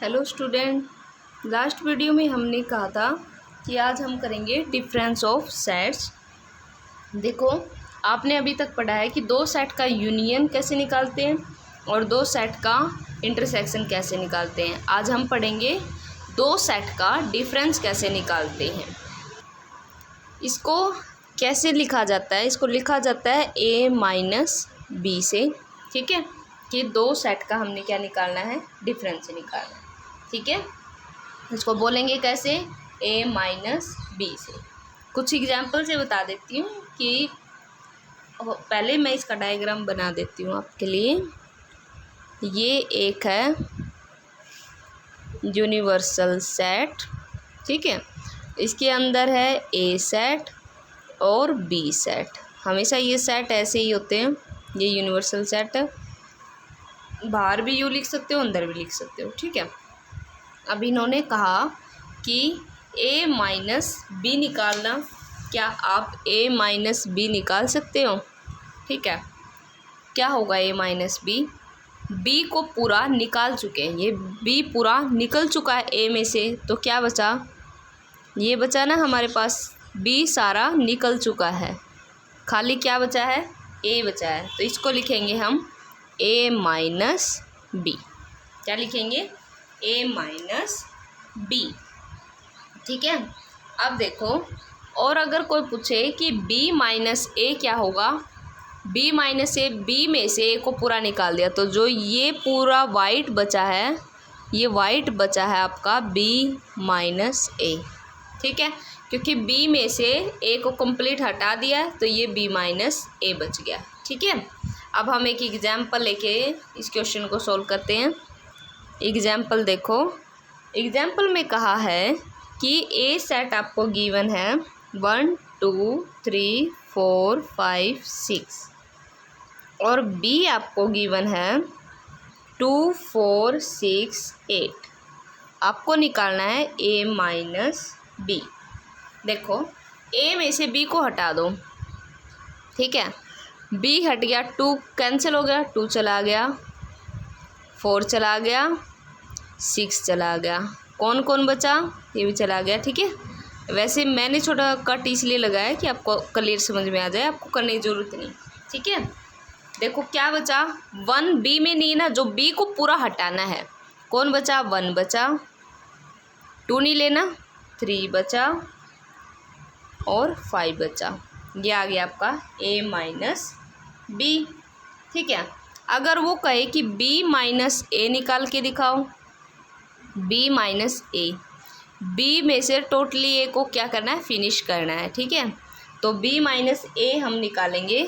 Hello student, last video में हमने कहा था कि आज हम करेंगे डिफरेंस ऑफ सेट्स। देखो, आपने अभी तक पढ़ा है कि दो सेट का यूनियन कैसे निकालते हैं और दो सेट का इंटरसेक्शन कैसे निकालते हैं। आज हम पढ़ेंगे दो सेट का डिफरेंस कैसे निकालते हैं। इसको कैसे लिखा जाता है? इसको लिखा जाता है a माइनस बी से। ठीक है, कि दो सेट का हमने क्या निकालना है? डिफरेंस निकालना है। ठीक है, इसको बोलेंगे कैसे? a माइनस बी से। कुछ एग्जाम्पल से बता देती हूँ कि पहले मैं इसका डायग्राम बना देती हूँ आपके लिए। ये एक है यूनिवर्सल सेट। ठीक है, इसके अंदर है a सेट और b सेट। हमेशा ये सेट ऐसे ही होते हैं, ये यूनिवर्सल सेट है। बाहर भी यू लिख सकते हो, अंदर भी लिख सकते हो। ठीक है, अब इन्होंने कहा कि a माइनस बी निकालना। क्या आप a माइनस बी निकाल सकते हो? ठीक है, क्या होगा a माइनस बी? b को पूरा निकाल चुके हैं, ये b पूरा निकल चुका है a में से, तो क्या बचा? ये बचा ना हमारे पास, b सारा निकल चुका है, खाली क्या बचा है? a बचा है। तो इसको लिखेंगे हम a माइनस बी। क्या लिखेंगे? a minus B. ठीक है, अब देखो, और अगर कोई पूछे कि b माइनस ए क्या होगा? b माइनस ए, b में से a को पूरा निकाल दिया, तो जो ये पूरा वाइट बचा है, ये वाइट बचा है आपका b माइनस ए। ठीक है, क्योंकि b में से a को कंप्लीट हटा दिया, तो ये b माइनस ए बच गया। ठीक है, अब हम एक एग्जाम्पल लेके इस क्वेश्चन को सॉल्व करते हैं। एग्जाम्पल देखो, एग्जाम्पल में कहा है कि ए सेट आपको गिवन है 1 2 3 4 5 6 और बी आपको गिवन है 2 4 6 8। आपको निकालना है ए माइनस बी। देखो, ए में से बी को हटा दो। ठीक है, बी हट गया, 2 कैंसिल हो गया, 2 चला गया, 4 चला गया, 6 चला गया, कौन कौन बचा? ये भी चला गया। ठीक है, वैसे मैंने छोटा कट इसलिए लगाया कि आपको क्लियर समझ में आ जाए, आपको करने की ज़रूरत नहीं। ठीक है, देखो क्या बचा? 1 बी में नहीं ना, जो बी को पूरा हटाना है। कौन बचा? 1 बचा, 2 नहीं लेना, 3 बचा और 5 बचा। ये आ गया आपका a माइनस बी। ठीक है, अगर वो कहे कि b माइनस ए निकाल के दिखाओ, b माइनस ए, b में से टोटली a को क्या करना है? फिनिश करना है। ठीक है, तो b माइनस ए हम निकालेंगे,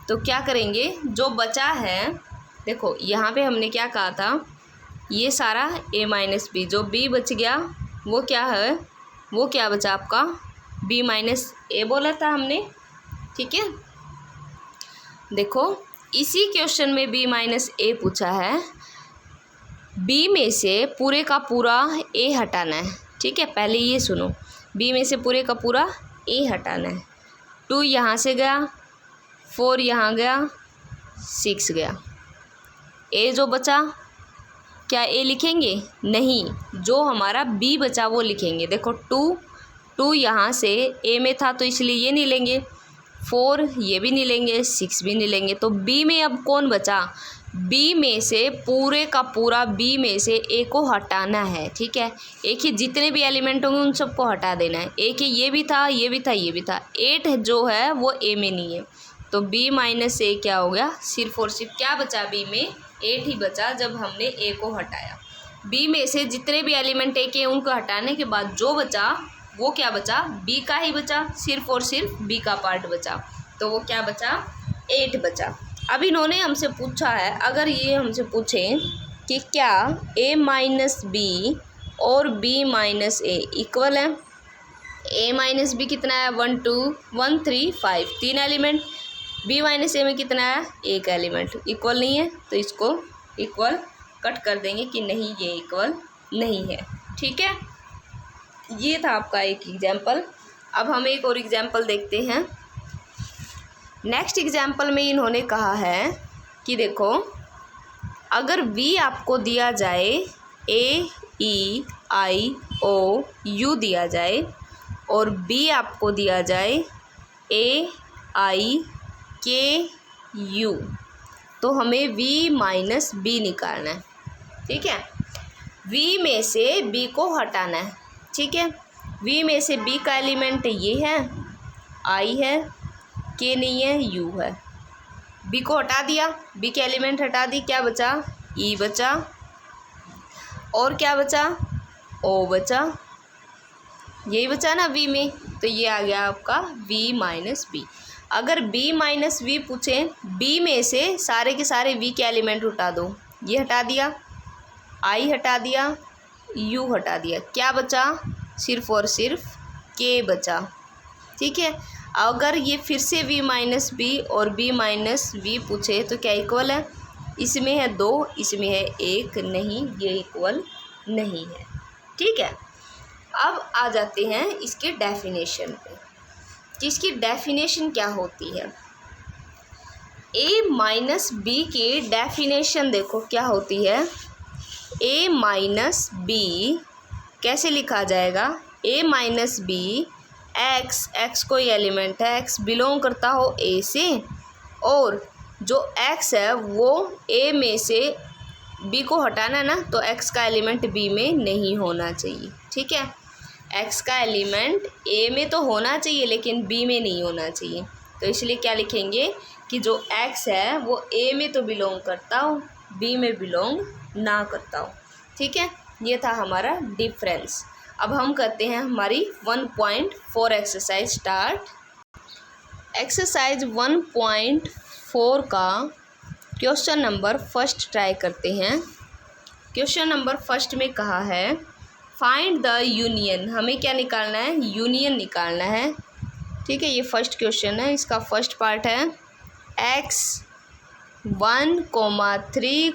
तो क्या करेंगे? जो बचा है, देखो यहाँ पे हमने क्या कहा था, ये सारा a माइनस बी, जो b बच गया वो क्या है? वो क्या बचा आपका? b माइनस ए बोला था हमने। ठीक है, देखो इसी क्वेश्चन में b माइनस ए पूछा है, b में से पूरे का पूरा a हटाना है। ठीक है, पहले ये सुनो, b में से पूरे का पूरा a हटाना है। 2 यहाँ से गया, 4 यहाँ गया, 6 गया, a जो बचा, क्या a लिखेंगे? नहीं, जो हमारा b बचा वो लिखेंगे। देखो 2 यहाँ से a में था तो इसलिए ये नहीं लेंगे, 4 ये भी नहीं लेंगे, 6 भी नहीं लेंगे, तो b में अब कौन बचा? b में से पूरे का पूरा b में से a को हटाना है। ठीक है, एक ही जितने भी एलिमेंट होंगे उन सबको हटा देना है। एक ही ये भी था, ये भी था, ये भी था, 8 जो है वो a में नहीं है, तो b माइनस ए क्या हो गया? सिर्फ और सिर्फ क्या बचा? b में 8 ही बचा जब हमने a को हटाया। b में से जितने भी एलिमेंट a के उनको हटाने के बाद जो बचा वो क्या बचा? b का ही बचा, सिर्फ और सिर्फ b का पार्ट बचा, तो वो क्या बचा? 8 बचा। अब इन्होंने हमसे पूछा है, अगर ये हमसे पूछें कि क्या a माइनस बी और b माइनस ए इक्वल है? a माइनस बी कितना है? 1 2 1 3 5, 3 एलिमेंट। b माइनस ए में कितना है? 1 एलिमेंट। इक्वल नहीं है, तो इसको इक्वल कट कर देंगे कि नहीं, ये इक्वल नहीं है। ठीक है, ये था आपका एक एग्जाम्पल। अब हम एक और एग्जाम्पल देखते हैं। नेक्स्ट एग्जाम्पल में इन्होंने कहा है कि देखो, अगर v आपको दिया जाए AEIOU दिया जाए और B आपको दिया जाए AIKU, तो हमें V माइनस B निकालना है। ठीक है, V में से B को हटाना है। ठीक है, V में से B का एलिमेंट ये है, I है, K नहीं है, U है। B को हटा दिया, B के एलिमेंट हटा दी, क्या बचा? E बचा, और क्या बचा? O बचा। यही बचा ना V में, तो ये आ गया आपका V माइनस B। अगर B माइनस V पूछें, B में से सारे के सारे V के एलिमेंट हटा दो, ये हटा दिया, I हटा दिया, U हटा दिया, क्या बचा? सिर्फ और सिर्फ K बचा। ठीक है, अगर ये फिर से V माइनस B और B माइनस V पूछे तो क्या इक्वल है? इसमें है 2, इसमें है 1, नहीं, ये इक्वल नहीं है। ठीक है, अब आ जाते हैं इसके डेफिनेशन पे कि इसकी डेफिनेशन क्या होती है। A माइनस B की डेफिनेशन देखो क्या होती है। A माइनस B कैसे लिखा जाएगा? A माइनस B, x कोई एलिमेंट है, x बिलोंग करता हो A से, और जो x है वो A में से B को हटाना है ना, तो x का एलिमेंट B में नहीं होना चाहिए। ठीक है, x का एलिमेंट A में तो होना चाहिए लेकिन B में नहीं होना चाहिए, तो इसलिए क्या लिखेंगे कि जो x है वो A में तो बिलोंग करता हो, B में बिलोंग ना करता हो। ठीक है, ये था हमारा डिफरेंस। अब हम करते हैं हमारी 1.4 एक्सरसाइज स्टार्ट। एक्सरसाइज 1.4 का क्वेश्चन नंबर फर्स्ट ट्राई करते हैं। क्वेश्चन नंबर फर्स्ट में कहा है फाइंड द यूनियन, हमें क्या निकालना है? यूनियन निकालना है। ठीक है, ये फर्स्ट क्वेश्चन है, इसका फर्स्ट पार्ट है x 1, 3,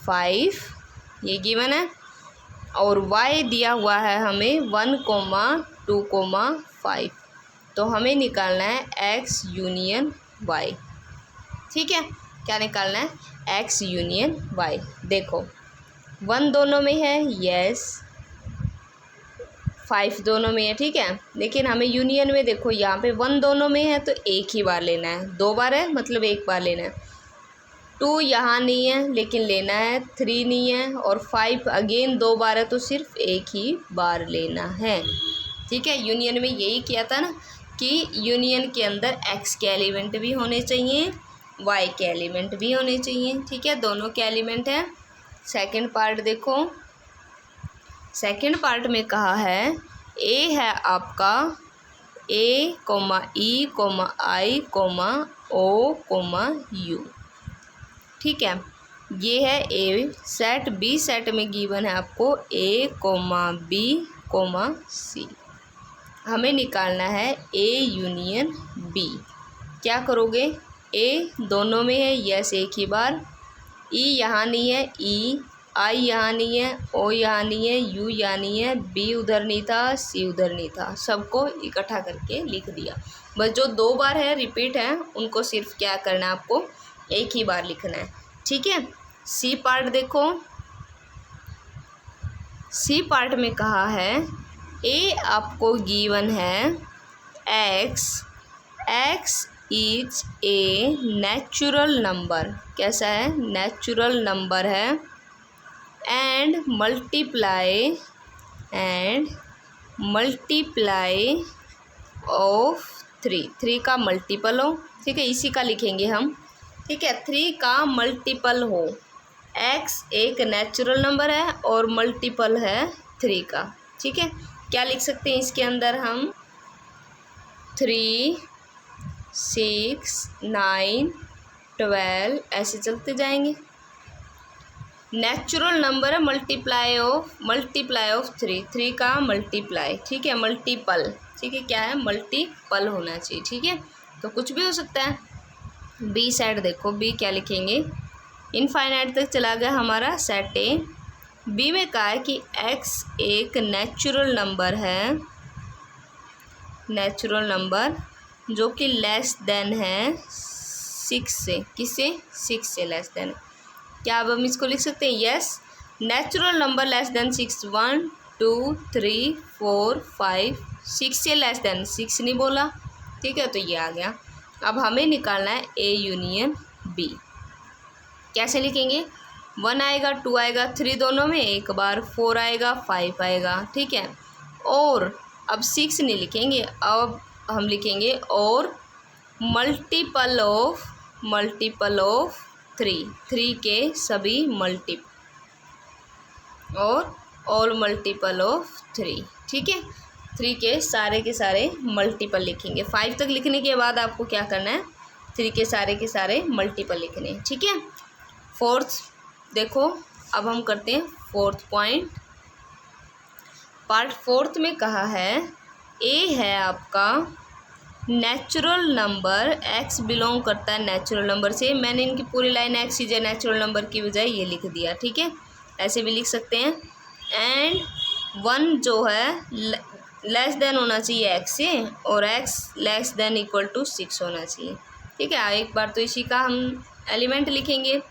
5 ये गिवन है, और y दिया हुआ है हमें 1, 2, 5, तो हमें निकालना है x यूनियन y। ठीक है, क्या निकालना है? x union y। देखो 1 दोनों में है, यस, 5 दोनों में है। ठीक है, लेकिन हमें यूनियन में देखो यहाँ पे 1 दोनों में है तो एक ही बार लेना है, 2 बार है मतलब एक बार लेना है। 2 यहाँ नहीं है लेकिन लेना है, 3 नहीं है, और 5 अगेन 2 बार है तो सिर्फ एक ही बार लेना है। ठीक है, यूनियन में यही किया था ना कि यूनियन के अंदर x के एलिमेंट भी होने चाहिए, y के एलिमेंट भी होने चाहिए। ठीक है, दोनों के एलिमेंट है। सेकंड पार्ट देखो, सेकंड पार्ट में कहा है a है आपका A, E, I, O, U। ठीक है, ये है A सेट। B सेट में गिवन है आपको A, B, C। हमें निकालना है A यूनियन B। क्या करोगे? A दोनों में है, यस, एक ही बार। E यहाँ नहीं है, I यहाँ नहीं है, O यहाँ नहीं है, U यहाँ नहीं है, B उधर नहीं था, C उधर नहीं था, सबको इकट्ठा करके लिख दिया। बस जो 2 बार है रिपीट है उनको सिर्फ क्या करना है, आपको एक ही बार लिखना है। ठीक है, C पार्ट देखो, C पार्ट में कहा है A आपको गिवन है x is a natural number. कैसा है? नेचुरल नंबर है। एंड मल्टीप्लाई ऑफ 3 का मल्टीपल हो। ठीक है, इसी का लिखेंगे हम। ठीक है, 3 का मल्टीपल हो। x एक नेचुरल नंबर है और मल्टीपल है 3 का। ठीक है, क्या लिख सकते हैं इसके अंदर हम? 3, 6, 9, 12 ऐसे चलते जाएंगे। नेचुरल नंबर है, मल्टीप्लाई ऑफ 3 का मल्टीप्लाई। ठीक है, मल्टीपल। ठीक है, क्या है? मल्टीपल होना चाहिए। ठीक है, तो कुछ भी हो सकता है। बी सेट देखो, बी क्या लिखेंगे? इनफाइनाइट तक चला गया हमारा सेट ए। बी में कहा है कि x एक नेचुरल नंबर है, नेचुरल नंबर जो कि लेस देन है 6 से। किससे? 6 से लेस देन। क्या अब हम इसको लिख सकते हैं? Yes, natural number less than 6 1 2 3 4 5 6 से लेस देन 6 नहीं बोला, ठीक है, तो ये आ गया। अब हमें निकालना है ए यूनियन बी। कैसे लिखेंगे? 1 आएगा, 2 आएगा, 3 दोनों में एक बार, 4 आएगा, 5 आएगा, ठीक है। और अब 6 नहीं लिखेंगे, अब हम लिखेंगे और मल्टीपल ऑफ 3 के सभी मल्टीपल और ऑल मल्टीपल ऑफ 3, ठीक है। 3 के सारे मल्टीपल लिखेंगे। 5 तक लिखने के बाद आपको क्या करना है? 3 के सारे मल्टीपल लिखने हैं, ठीक है। फोर्थ देखो, अब हम करते हैं फोर्थ पॉइंट। पार्ट फोर्थ में कहा है ए है आपका नेचुरल नंबर, एक्स बिलोंग करता है नेचुरल नंबर से। मैंने इनकी पूरी line x is a natural number की बजाय ये लिख दिया, ठीक है, ऐसे भी लिख सकते हैं। एंड 1 जो है लेस देन होना चाहिए एक्स से, और X less than equal to 6 होना चाहिए, ठीक है। एक बार तो इसी का हम एलिमेंट लिखेंगे।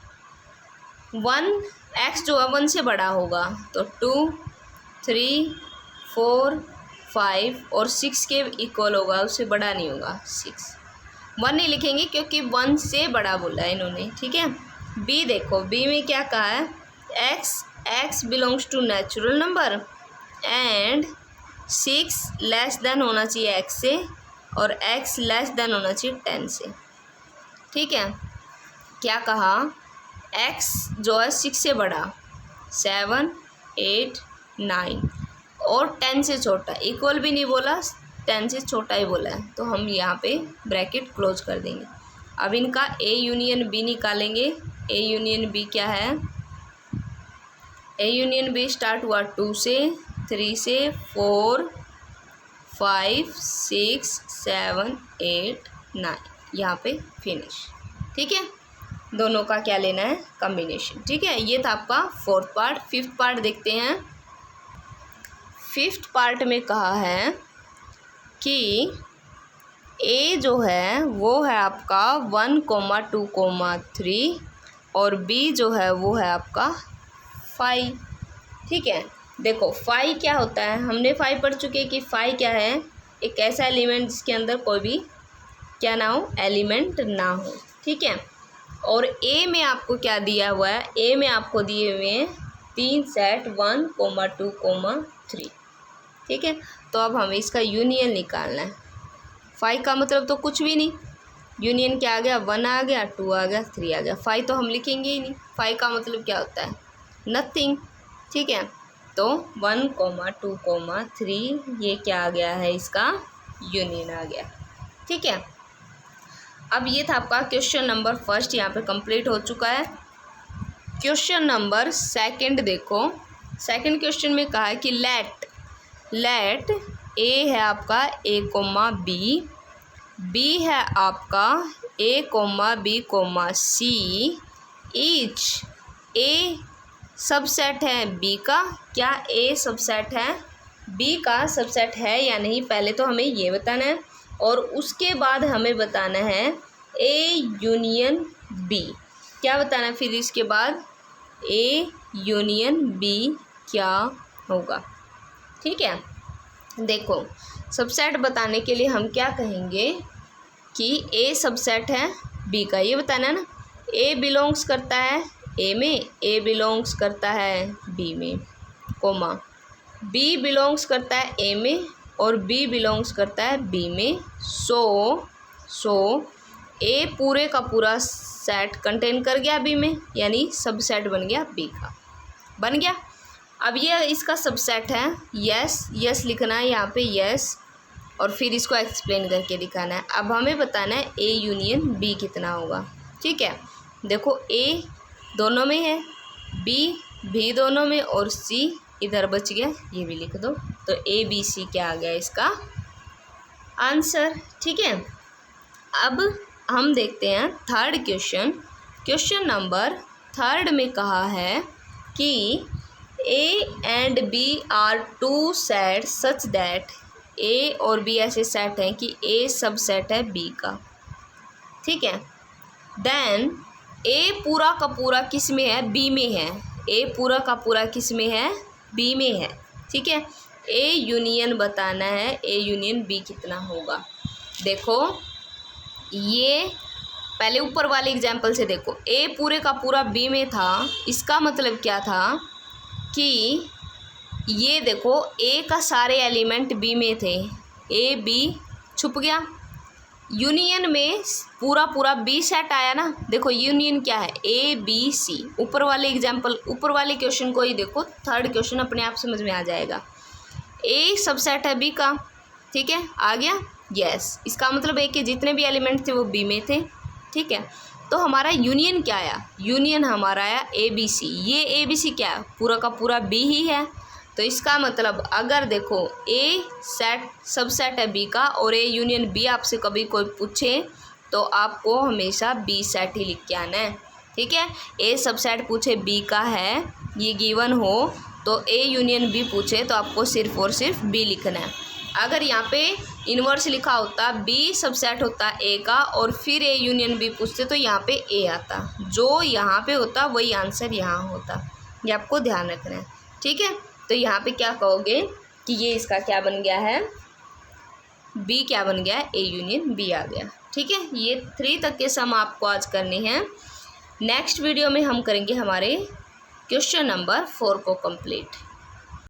1 एक्स जो है 1 से बड़ा होगा, तो 2 3 4 5 और 6 के इक्वल होगा, उससे बड़ा नहीं होगा 6। 1 नहीं लिखेंगे क्योंकि 1 से बड़ा बोला है इन्होंने, ठीक है। बी देखो, बी में क्या कहा है? X belongs to natural number and 6 less than होना चाहिए एक्स से, और एक्स लेस देन होना चाहिए 10 से, ठीक है। क्या कहा? एक्स जो है 6 से बड़ा 7 8 9 और 10 से छोटा, इक्वल भी नहीं बोला, 10 से छोटा ही बोला है, तो हम यहाँ पे ब्रैकेट क्लोज कर देंगे। अब इनका ए यूनियन बी निकालेंगे। ए यूनियन बी क्या है? ए यूनियन बी स्टार्ट हुआ 2 से, 3 से, 4 5 6 7 8 9, यहाँ पे फिनिश, ठीक है। दोनों का क्या लेना है? कॉम्बिनेशन, ठीक है। ये था आपका फोर्थ पार्ट। फिफ्थ पार्ट देखते हैं। फिफ्थ पार्ट में कहा है कि ए जो है वो है आपका 1 2 3 और बी जो है वो है आपका 5, ठीक है। देखो 5 क्या होता है? हमने 5 पढ़ चुके कि 5 क्या है? एक ऐसा एलिमेंट जिसके अंदर कोई भी क्या ना हो, एलिमेंट ना हो, ठीक है। और ए में आपको क्या दिया हुआ है? ए में आपको दिए हुए हैं 3 सेट 1 2 3, ठीक है। तो अब हमें इसका यूनियन निकालना है। 5 का मतलब तो कुछ भी नहीं, यूनियन क्या आ गया? 1 आ गया, 2 आ गया, 3 आ गया। 5 तो हम लिखेंगे ही नहीं। 5 का मतलब क्या होता है? नथिंग, ठीक है। तो 1 2 3 ये क्या आ गया है? इसका यूनियन आ गया, ठीक है। अब ये था आपका क्वेश्चन नंबर फर्स्ट, यहाँ पे कंप्लीट हो चुका है। क्वेश्चन नंबर सेकंड देखो। सेकंड क्वेश्चन में कहा है कि लेट ए है आपका ए कोमा बी है आपका A comma B comma C, each A subset है बी का। क्या ए सबसेट है बी का? सबसेट है या नहीं, पहले तो हमें ये बताना है, और उसके बाद हमें बताना है ए यूनियन बी। क्या बताना है फिर इसके बाद? ए यूनियन बी क्या होगा, ठीक है। देखो सबसेट बताने के लिए हम क्या कहेंगे कि ए सबसेट है बी का, ये बताना है ना। ए बिलोंग्स करता है ए में, ए बिलोंग्स करता है बी में, कोमा बी बिलोंग्स करता है ए में और बी बिलोंग्स करता है बी में। सो ए पूरे का पूरा सेट कंटेन कर गया बी में, यानी सबसेट बन गया बी का, बन गया। अब ये इसका सबसेट है, यस लिखना है यहाँ पे, यस, और फिर इसको एक्सप्लेन करके दिखाना है। अब हमें बताना है ए यूनियन बी कितना होगा, ठीक है। देखो ए दोनों में है, बी भी दोनों में, और सी इधर बच गया, ये भी लिख दो। तो ए बी सी क्या आ गया इसका आंसर, ठीक है। अब हम देखते हैं third question. Question number third में कहा है कि A and B are two set such that, A और बी ऐसे सेट हैं कि ए सब सेट है बी का, ठीक है। देन ए पूरा का पूरा किस में है? बी में है। ए पूरा का पूरा किस में है, बी में है, ठीक है। ए यूनियन बताना है, ए यूनियन बी कितना होगा। देखो ये पहले ऊपर वाले एग्जाम्पल से देखो, ए पूरे का पूरा बी में था, इसका मतलब क्या था कि ये देखो ए का सारे एलिमेंट बी में थे, ए बी छुप गया, यूनियन में पूरा पूरा बी सेट आया ना। देखो यूनियन क्या है, ए बी सी। ऊपर वाले एग्जाम्पल, ऊपर वाले क्वेश्चन को ही देखो, थर्ड क्वेश्चन अपने आप समझ में आ जाएगा। ए सबसेट है बी का, ठीक है, आ गया, यस। इसका मतलब ए के जितने भी एलिमेंट थे वो बी में थे, ठीक है। तो हमारा यूनियन क्या आया, यूनियन हमारा आया ए बी सी। ये ए बी सी क्या है, पूरा का पूरा बी ही है। तो इसका मतलब अगर देखो ए सेट सबसेट है बी का और ए यूनियन बी आपसे कभी कोई पूछे तो आपको हमेशा बी सेट ही लिख के आना है, ठीक है। ए सबसेट पूछे बी का है, ये गिवन हो, तो ए यूनियन बी पूछे तो आपको सिर्फ और सिर्फ बी लिखना है। अगर यहाँ पे इन्वर्स लिखा होता, बी सबसेट होता ए का और फिर ए यूनियन बी पूछते तो यहाँ पे ए आता, जो यहाँ पे होता वही आंसर यहाँ होता। ये आपको ध्यान रखना है, ठीक है। तो यहाँ पे क्या कहोगे कि ये इसका क्या बन गया है, बी क्या बन गया है, ए यूनियन बी आ गया, ठीक है। ये 3 तक के सम आपको आज करने हैं। नेक्स्ट वीडियो में हम करेंगे हमारे क्वेश्चन नंबर 4 को कंप्लीट।